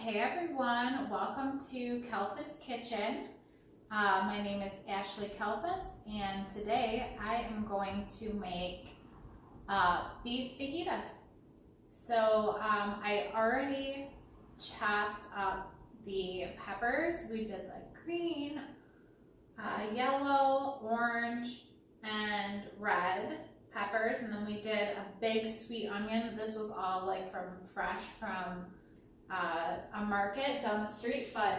Hey everyone, welcome to Kalfas Kitchen. My name is Ashley Kalfas, and today I am going to make beef fajitas. So I already chopped up the peppers. We did like green, yellow, orange, and red peppers, and then we did a big sweet onion. This was all like fresh from a market down the street, but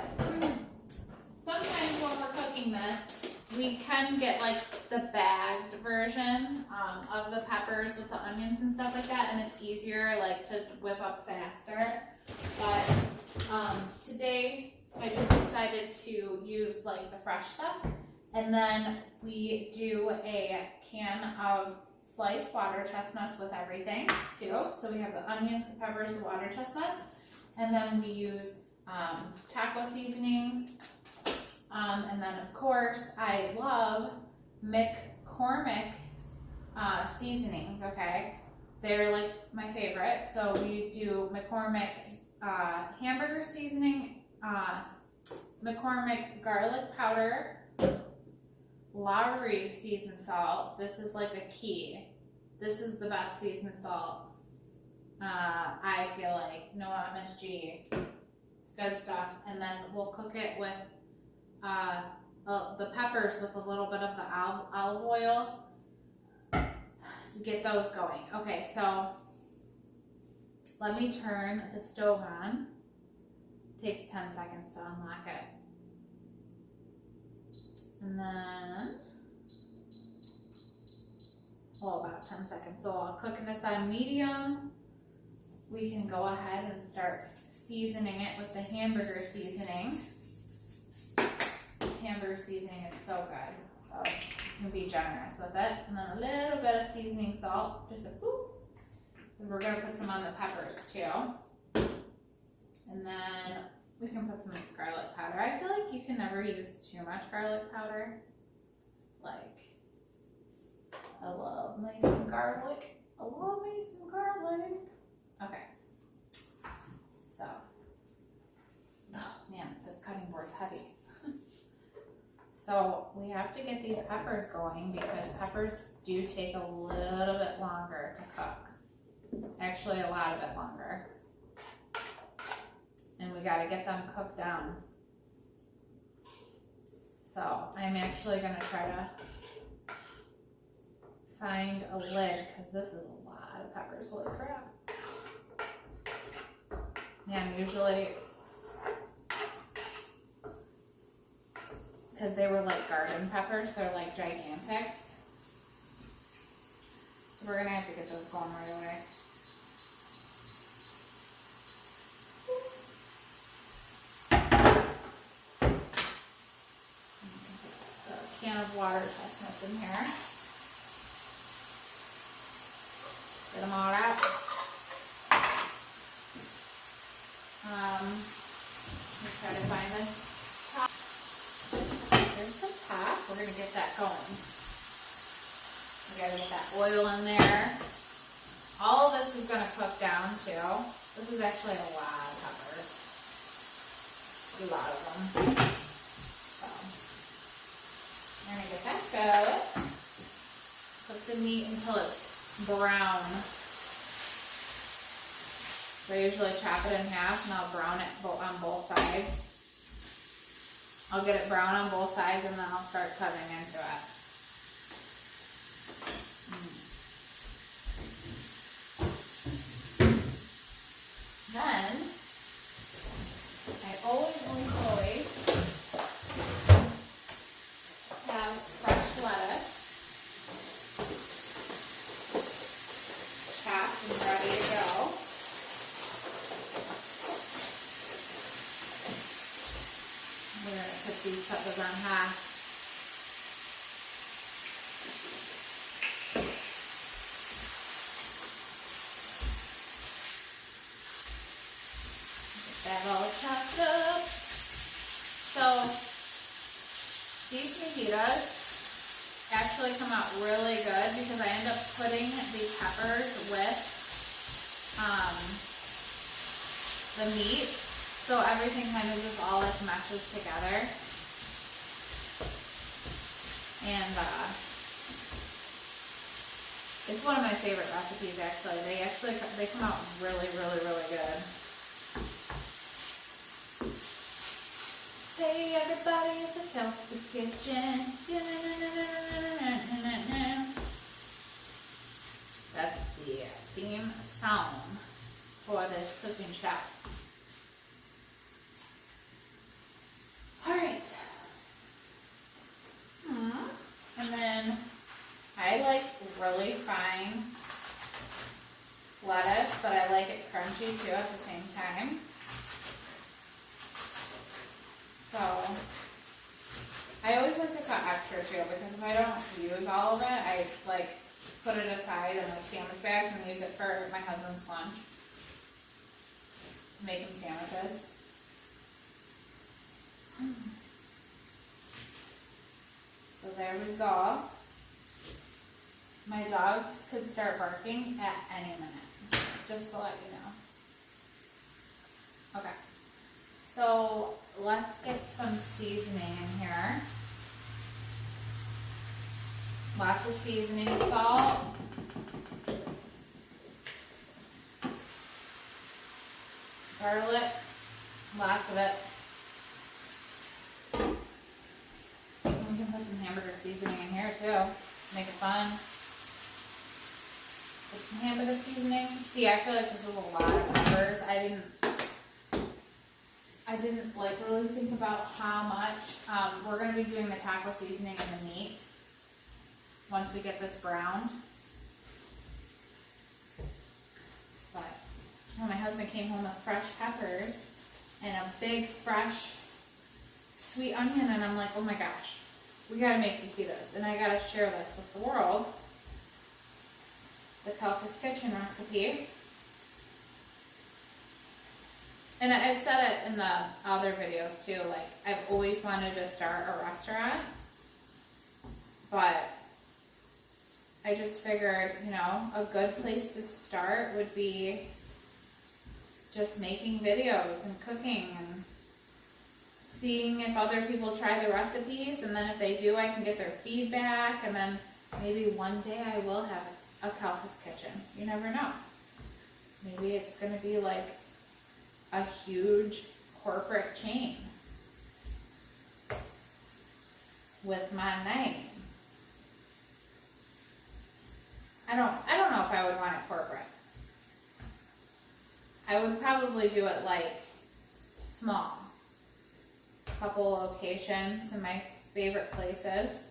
sometimes when we're cooking this, we can get like the bagged version of the peppers with the onions and stuff like that, and it's easier like to whip up faster. But today I just decided to use like the fresh stuff, and then we do a can of sliced water chestnuts with everything too. So we have the onions, the peppers, the water chestnuts. And then we use taco seasoning. And then of course, I love McCormick seasonings, okay? They're like my favorite. So we do McCormick Hamburger seasoning, McCormick garlic powder, Lawry seasoned salt. This is like a key. This is the best seasoned salt. I feel like no MSG. It's good stuff. And then we'll cook it with the peppers with a little bit of the olive oil to get those going. Okay, so let me turn the stove on. It takes 10 seconds to unlock it. And then, well, about 10 seconds. So I'll cook this on medium. We can go ahead and start seasoning it with the hamburger seasoning. This hamburger seasoning is so good, so you can be generous with it. And then a little bit of seasoning salt, just a boop, because we're going to put some on the peppers too. And then we can put some garlic powder. I feel like you can never use too much garlic powder. Like, I love me some garlic. I love me some garlic. Okay, so, oh man, this cutting board's heavy. So we have to get these peppers going because peppers do take a little bit longer to cook. Actually, a lot of it longer. And we got to get them cooked down. So I'm actually going to try to find a lid because this is a lot of peppers. Holy crap. Yeah, I'm usually, because they were like garden peppers, they're like gigantic. So we're going to have to get those going right away. A can of water chestnuts in here. Get them all out. Let's try to find this top. There's the top. We're going to get that going. We got to get that oil in there. All of this is going to cook down too. This is actually a lot of peppers. A lot of them. So, we're going to get that going. Cook the meat until it's brown. So I usually chop it in half and I'll brown it on both sides. I'll get it brown on both sides and then I'll start cutting into it. Then, I always have fresh lettuce chopped and ready to go. We're going to put these peppers on high. Get that all chopped up. So, these fajitas actually come out really good because I end up putting the peppers with the meat So everything kind of just all like meshes together. And it's one of my favorite recipes actually. They come out really, really, really good. Hey everybody, it's a Kalfas Kitchen. That's the theme song for this cooking show. Alright. And then I like really fine lettuce, but I like it crunchy too at the same time. So I always like to cut extra too, because if I don't use all of it, I like put it aside in like sandwich bags and use it for my husband's lunch. Make him sandwiches. So there we go. My dogs could start barking at any minute, just to let you know. Okay, so let's get some seasoning in here. Lots of seasoning, salt. Garlic, lots of it. And we can put some hamburger seasoning in here too, make it fun. Put some hamburger seasoning. See, I feel like this is a lot of peppers. I didn't like really think about how much. We're going to be doing the taco seasoning in the meat once we get this browned. But my husband came home with fresh peppers and a big fresh sweet onion, and I'm like, oh my gosh, we gotta make fajitas, and I gotta share this with the world. The Kalfas Kitchen recipe. And I've said it in the other videos too, like I've always wanted to start a restaurant, but I just figured, a good place to start would be just making videos and cooking and seeing if other people try the recipes, and then if they do, I can get their feedback, and then maybe one day I will have a Kalfas Kitchen. You never know. Maybe it's going to be like a huge corporate chain with my name. I don't know if I would want it corporate. I would probably do it like small. A couple locations in my favorite places.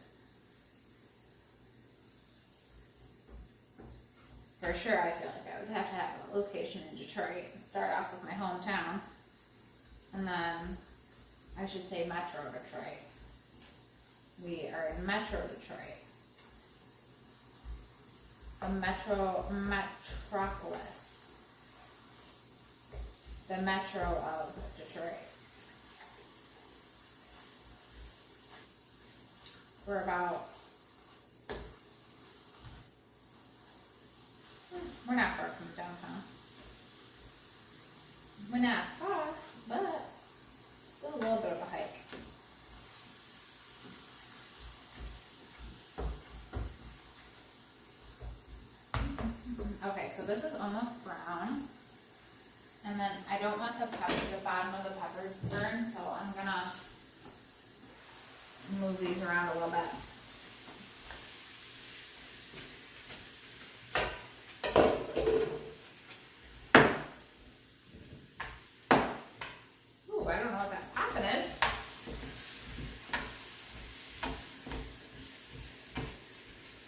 For sure, I feel like I would have to have a location in Detroit. Start off with my hometown. And then, I should say Metro Detroit. We are in Metro Detroit. The metropolis. The metro of Detroit. We're about, we're not far from downtown. We're not far, but still a little bit of a hike. Okay, so this is almost brown. And then I don't want the bottom of the peppers burned, so I'm gonna move these around a little bit. Ooh, I don't know what that popping is.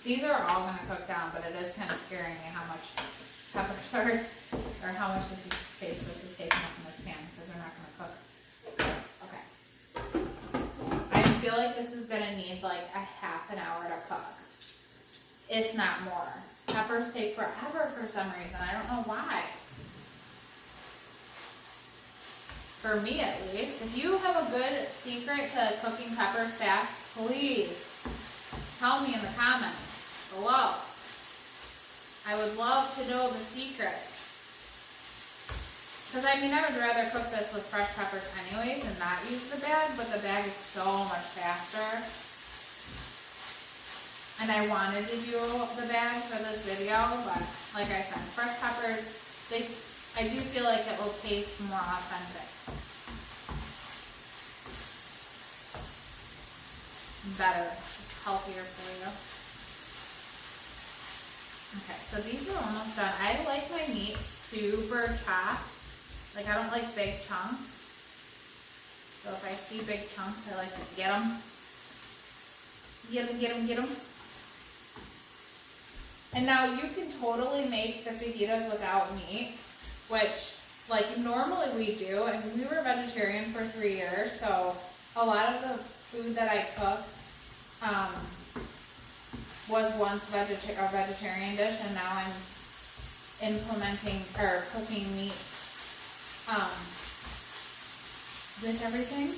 These are all gonna cook down, but it is kind of scaring me how much peppers are, or how much this is space this is taking up in this pan, because they're not gonna cook. Okay. I feel like this is gonna need like a half an hour to cook, if not more. Peppers take forever for some reason. I don't know why. For me at least. If you have a good secret to cooking peppers fast, please tell me in the comments below. I would love to know the secret. Because I mean, I would rather cook this with fresh peppers anyways and not use the bag, but the bag is so much faster. And I wanted to do the bag for this video, but like I said, fresh peppers, I do feel like it will taste more authentic. Better, healthier for you. Okay, so these are almost done. I like my meat super chopped. Like, I don't like big chunks. So if I see big chunks, I like to get them. Get them, get them, get them. And now you can totally make the fajitas without meat, which, like, normally we do. And we were vegetarian for 3 years, so a lot of the food that I cook was once a vegetarian dish, and now I'm implementing or cooking meat with everything.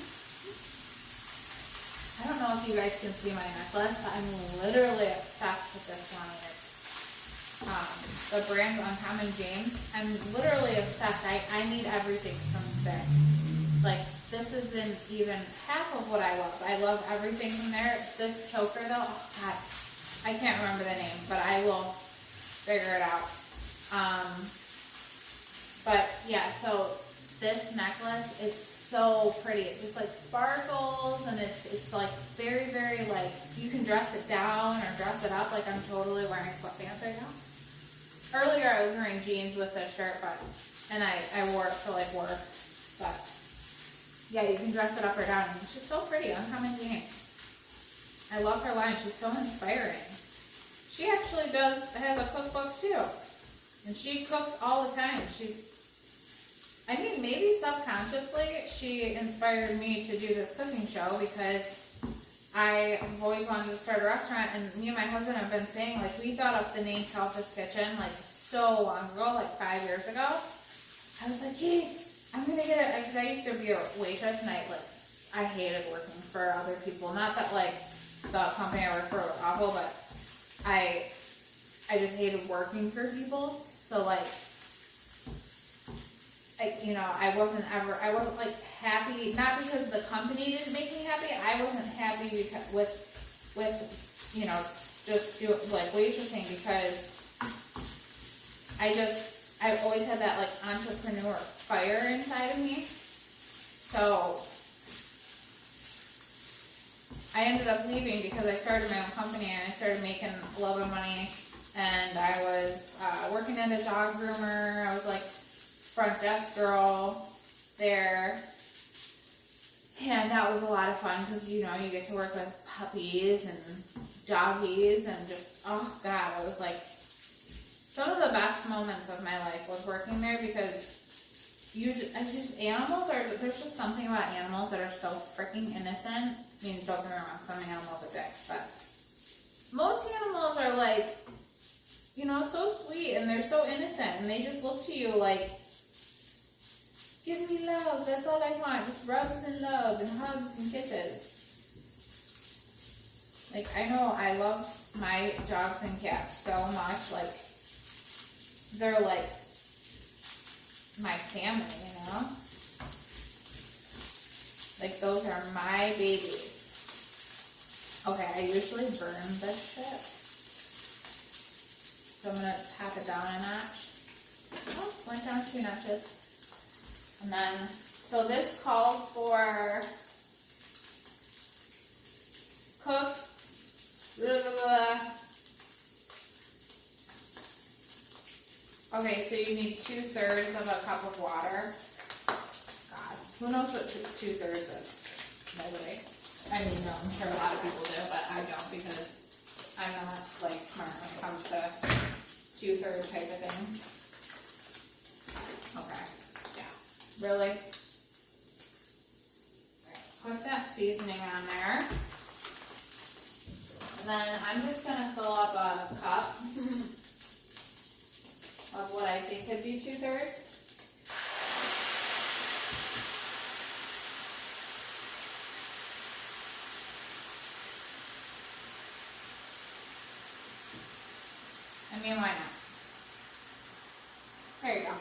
I don't know if you guys can see my necklace, but I'm literally obsessed with this one. It's the brand's Uncommon James. I'm literally obsessed. I need everything from there. Like, this isn't even half of what I love. I love everything from there. This choker though, oh God, I can't remember the name, but I will figure it out. But yeah, so this necklace, it's so pretty. It just like sparkles, and it's like very, very like, you can dress it down or dress it up. Like, I'm totally wearing sweatpants right now. Earlier I was wearing jeans with a shirt, and I wore it for like work, but yeah, you can dress it up or down. And it's just so pretty. Uncommon James. I love her line. She's so inspiring. She actually has a cookbook too. And she cooks all the time. I mean, maybe subconsciously she inspired me to do this cooking show, because I've always wanted to start a restaurant, and me and my husband have been saying, like, we thought of the name Kalfas Kitchen like so long ago, like 5 years ago. I was like, hey, I'm gonna get it, because I used to be a waitress, and I hated working for other people. Not that like the company I worked for was awful, but I just hated working for people. So like, I wasn't like happy, not because the company didn't make me happy. I wasn't happy because with just like waitressing, because I've always had that like entrepreneur fire inside of me. So I ended up leaving because I started my own company, and I started making a lot of money, and I was working at a dog groomer. I was like front desk girl there, and that was a lot of fun, because you get to work with puppies and doggies, and just, oh God, I was like, some of the best moments of my life was working there, because there's just something about animals that are so freaking innocent. I mean, don't get me wrong, some animals are dicks, but most animals are like, so sweet, and they're so innocent, and they just look to you like, give me love, that's all I want, just rubs and love and hugs and kisses. Like, I know I love my dogs and cats so much, like, they're like my family, Like, those are my babies. Okay, I usually burn this shit, so I'm gonna tap it down a notch. Oh, went down 2 notches. And then, so this calls for cook, blah, blah, blah. Okay, so you need 2/3 of a cup of water. God, who knows what 2/3 is? Nobody. I mean, no, I'm sure a lot of people do, but I don't, because I'm not like smart when it comes to 2/3 type of things. Okay. Really? Put that seasoning on there. And then I'm just going to fill up a cup of what I think could be 2/3. I mean, why not? There you go.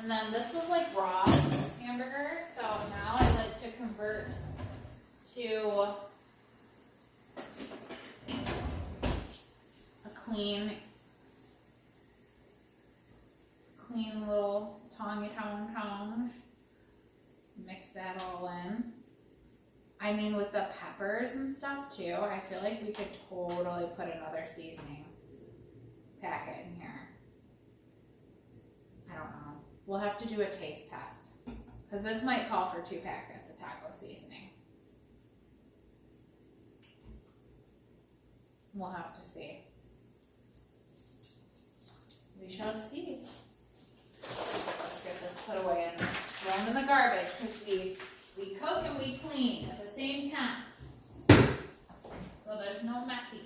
And then this was like raw hamburger, so now I like to convert to a clean little tongue. Mix that all in. I mean, with the peppers and stuff too, I feel like we could totally put another seasoning packet in here. I don't know. We'll have to do a taste test because this might call for 2 packets of taco seasoning. We'll have to see. We shall see. Let's get this put away and thrown in the garbage because we cook and we clean at the same time. So there's no messy.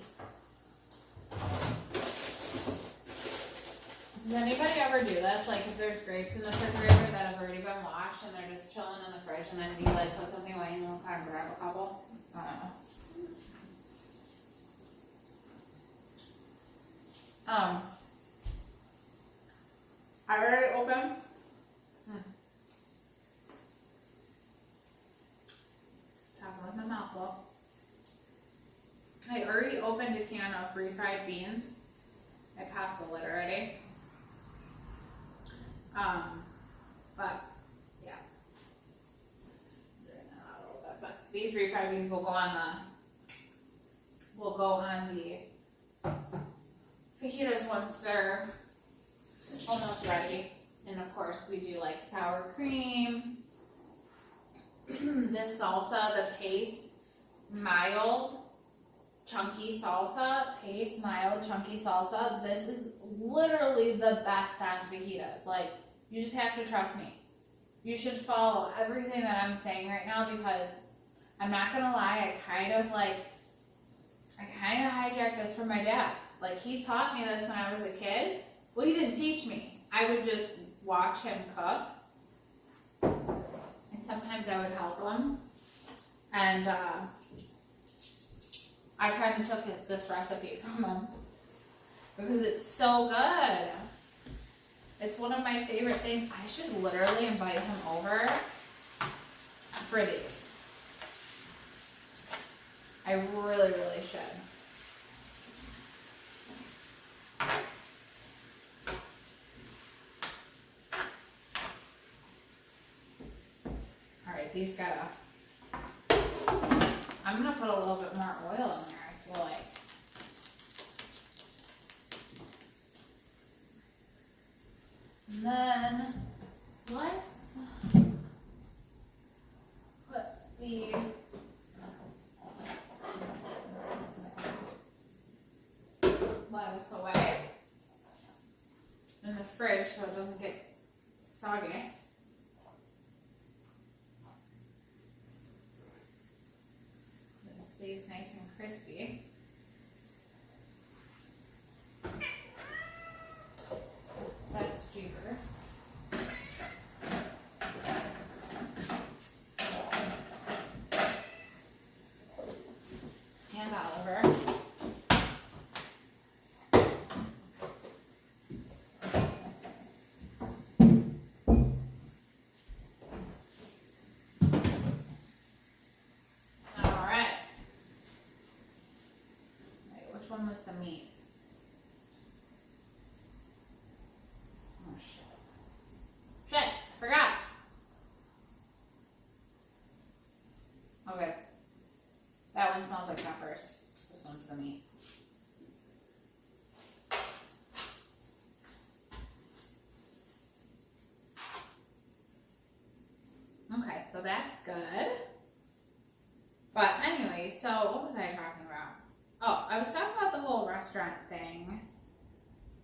Does anybody ever do this? Like if there's grapes in the refrigerator that have already been washed and they're just chilling in the fridge and then you like put something away and you'll kind of grab a couple? I don't know. I already opened. Talking with my mouth full. I already opened a can of refried beans. I popped the lid already. But yeah. But these refried beans will go on the fajitas once they're almost ready. And of course we do like sour cream. This salsa, the paste, mild, chunky salsa, this is literally the best on fajitas. Like, you just have to trust me. You should follow everything that I'm saying right now because I'm not gonna lie, I kind of hijacked this from my dad. Like, he taught me this when I was a kid. Well, he didn't teach me. I would just watch him cook. And sometimes I would help him. And I kind of took this recipe from him. Because it's so good. It's one of my favorite things. I should literally invite him over for these. I really, really should. Alright, these gotta... I'm gonna put a little bit more oil in there, I feel like. And then let's put the lettuce away in the fridge so it doesn't get soggy. It stays nice and crispy. That's jeepers. And Oliver. Alright. Wait, which one was the meat? Oh shit. Shit, I forgot. Okay. That one smells like peppers. This one's the meat. Okay, so that's good. But anyway, so what was I talking about? Oh, I was talking about the whole restaurant thing.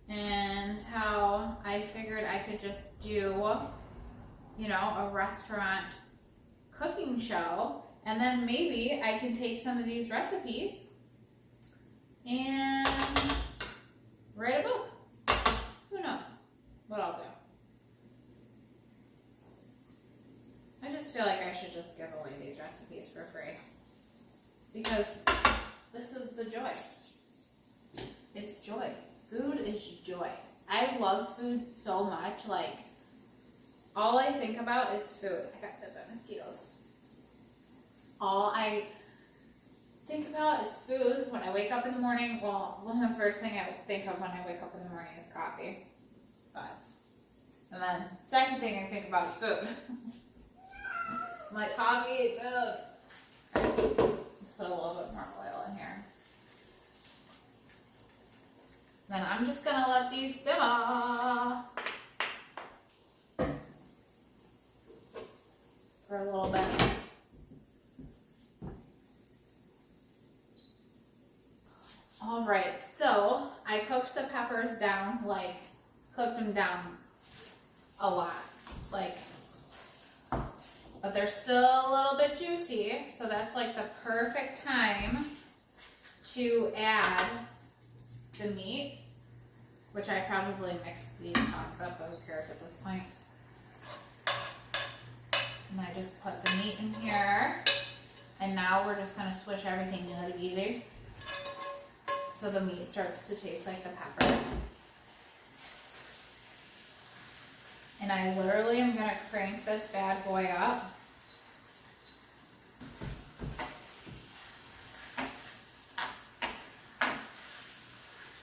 And how I figured I could just do, you know, a restaurant cooking show. And then maybe I can take some of these recipes and write a book. Who knows what I'll do. I just feel like I should just give away these recipes for free. Because this is the joy. It's joy. Food is joy. I love food so much. Like, all I think about is food. I got bit by mosquitoes. All I think about is food when I wake up in the morning. Well, one of the first thing I think of when I wake up in the morning is coffee. And then second thing I think about is food. I'm like, coffee, food. Let's put a little bit more oil in here. Then I'm just gonna let these simmer for a little bit. All right, so I cooked the peppers down, cooked them down a lot, but they're still a little bit juicy, so that's like the perfect time to add the meat, which I probably mixed these tongs up, but who cares at this point. And I just put the meat in here, and now we're just gonna swish everything together so the meat starts to taste like the peppers. And I literally am gonna crank this bad boy up.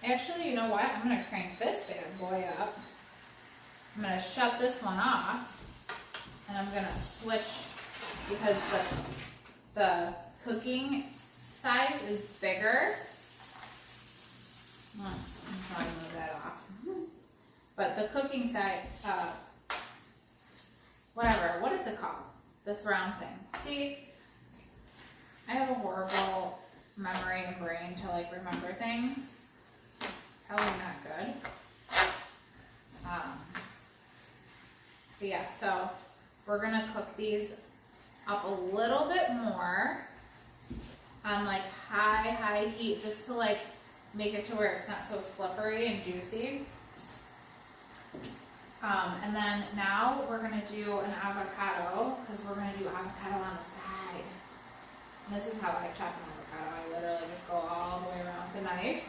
Actually, you know what? I'm gonna crank this bad boy up. I'm gonna shut this one off, and I'm gonna switch because the cooking size is bigger. I'm probably move that off. But the cooking side, whatever, what is it called? This round thing. See, I have a horrible memory and brain to remember things. Probably not good. But yeah, so we're gonna cook these up a little bit more on high heat, just to make it to where it's not so slippery and juicy. And then now we're gonna do an avocado, because we're gonna do avocado on the side. And this is how I chop an avocado. I literally just go all the way around with the knife.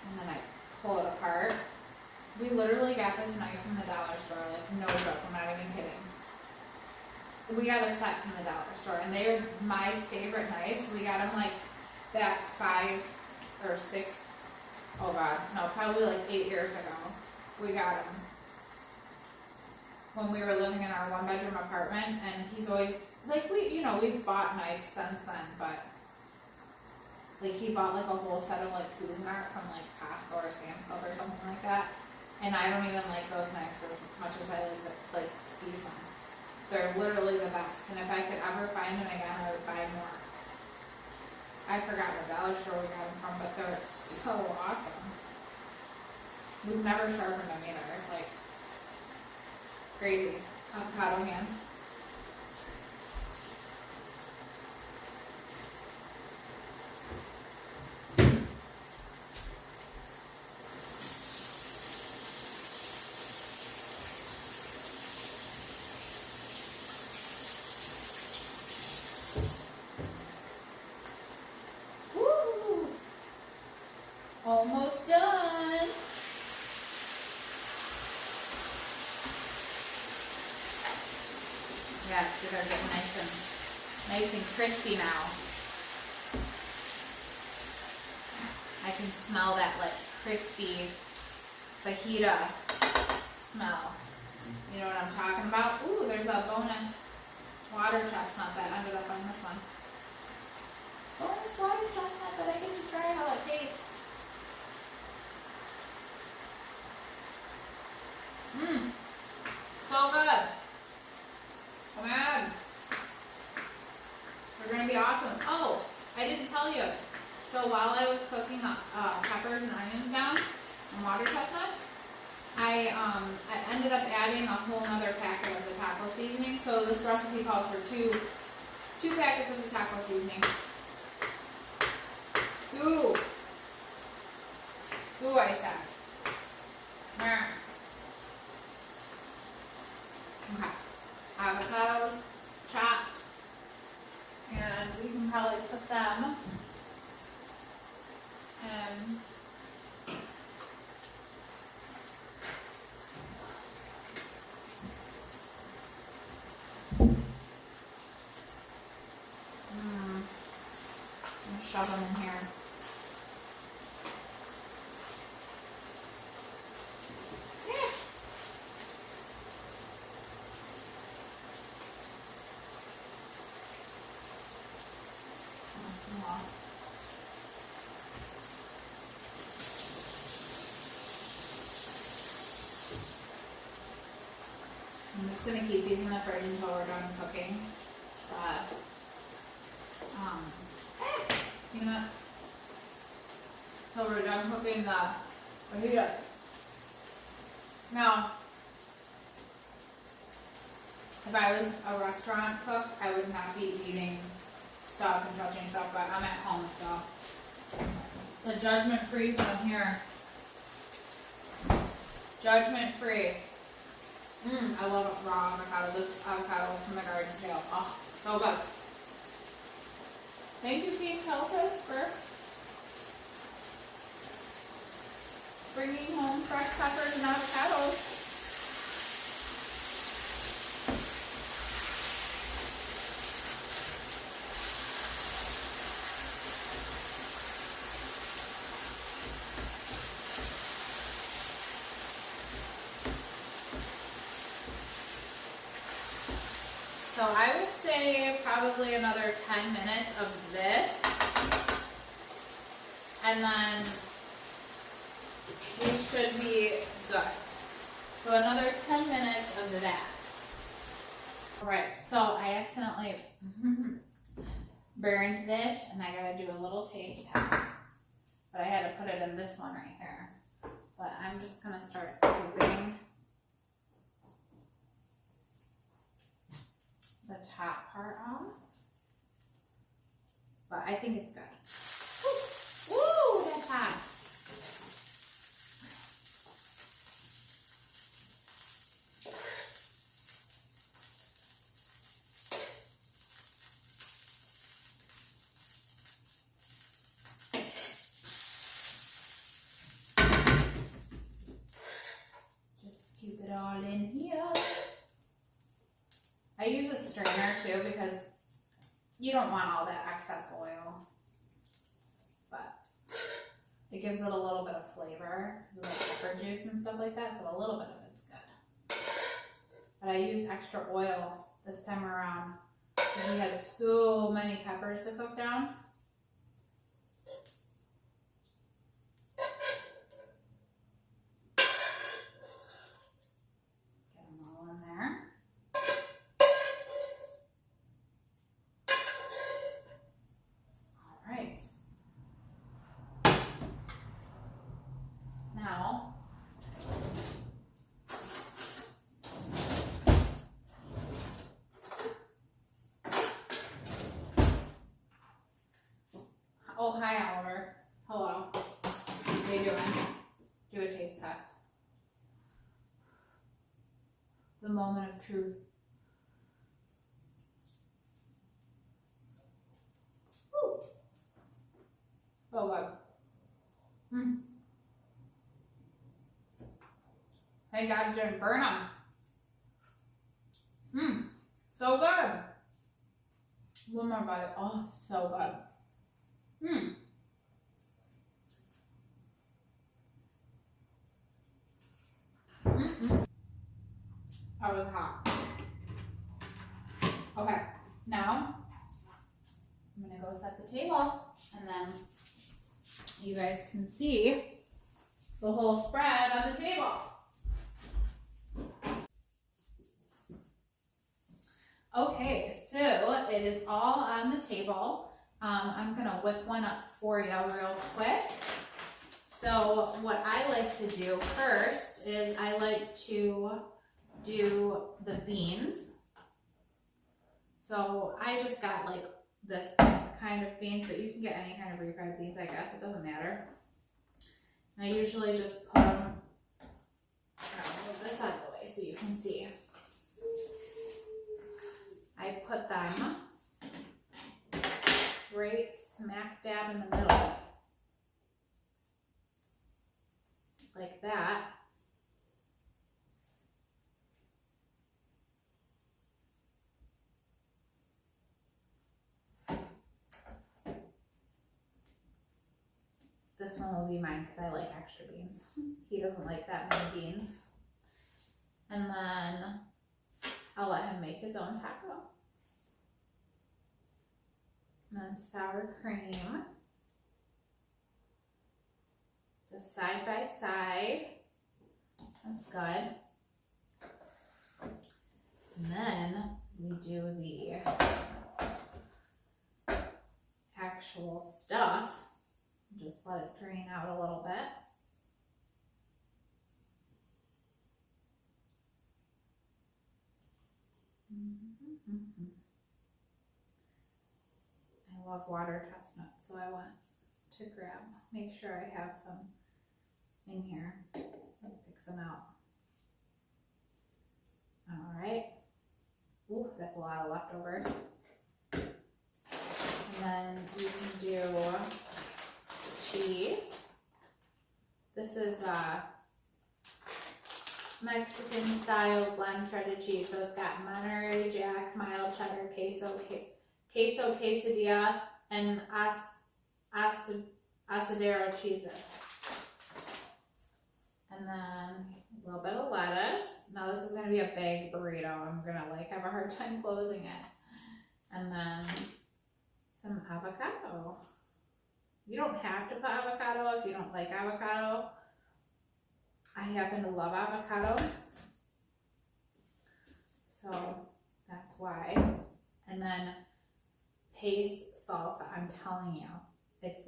And then I pull it apart. We literally got this knife from the dollar store, no joke, I'm not even kidding. We got a set from the dollar store, and they are my favorite knives. We got them back 5 or 6, oh god, no, probably 8 years ago. We got them when we were living in our 1-bedroom apartment, and he's always, we've bought knives since then, but he bought a whole set of Cuisinart from Costco or Sam's Club or something like that. And I don't even like those knives as much as I like these ones. They're literally the best. And if I could ever find them again, I would buy more. I forgot what dollar store we got them from, but they're so awesome. We've never sharpened them either. It's crazy. Avocado hands. Almost done. Yeah, they're getting nice and crispy now. I can smell that crispy fajita smell. You know what I'm talking about? Ooh, there's a bonus water chestnut that ended up on this one. Bonus water chestnut that I get to try how it tastes. So good. Come on. They're going to be awesome. Oh, I didn't tell you. So while I was cooking the peppers and onions down and water chestnuts, I ended up adding a whole nother packet of the taco seasoning. So this recipe calls for two packets of the taco seasoning. Ooh, I said. Yeah. Okay. Avocados chopped, and we can probably put them in I'm just gonna keep these in the fridge until we're done cooking. You know, until we're done cooking the fajitas. Now, if I was a restaurant cook, I would not be eating stuff and touching stuff, but I'm at home, so judgment free from here. Judgment free. I love raw avocado. This avocado from the garden sale. Oh, so good. Thank you, King Kalfas, for bringing home fresh peppers and avocados. So I would say probably another 10 minutes of this, and then we should be good. So another 10 minutes of that. All right, so I accidentally burned this, and I gotta do a little taste test, but I had to put it in this one right here. But I'm just gonna start scooping the top part off, but I think it's good. Woo! Woo, that's hot. Just scoop it all in here. I use a strainer too because you don't want all that excess oil, but it gives it a little bit of flavor because of the pepper juice and stuff like that, so a little bit of it's good. But I used extra oil this time around because we had so many peppers to cook down. Get them all in there. Now, oh hi Oliver, hello, how you doing? Do a taste test. The moment of truth. Woo. Oh good. Thank God it didn't burn them. So good. One more bite. Oh, so good. That was hot. Okay, now I'm gonna go set the table, and then you guys can see the whole spread on the table. Okay, so it is all on the table. I'm gonna whip one up for you real quick. So what I like to do first is I like to do the beans. So I just got like this kind of beans, but you can get any kind of refried beans, I guess, it doesn't matter. And I usually just put them, I'll move this out of the way so you can see. I put them right smack dab in the middle, like that. This one will be mine because I like extra beans. He doesn't like that many beans. And then I'll let him make his own taco. And then sour cream. Just side by side. That's good. And then we do the actual stuff. Just let it drain out a little bit. I love water chestnuts, so I want to make sure I have some in here. Pick some out. All right. Ooh, that's a lot of leftovers. And then you can do cheese. This is Mexican style blend shredded cheese. So it's got Monterey Jack, mild cheddar, queso quesadilla, and asadero cheeses. And then a little bit of lettuce. Now this is gonna be a big burrito. I'm gonna have a hard time closing it. And then some avocado. You don't have to put avocado if you don't like avocado. I happen to love avocado, so that's why. And then paste salsa. I'm telling you, it's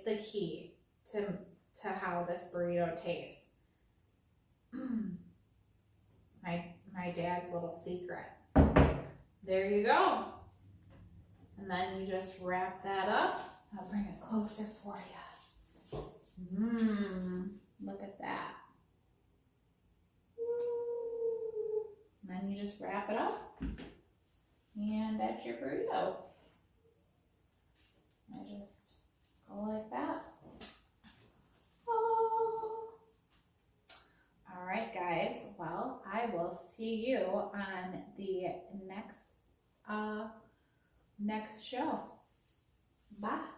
the key to how this burrito tastes. It's my dad's little secret. There you go. And then you just wrap that up. I'll bring it closer for you. Look at that. And then you just wrap it up. And that's your burrito. I just go like that. Oh. All right, guys. Well, I will see you on the next show. Bye.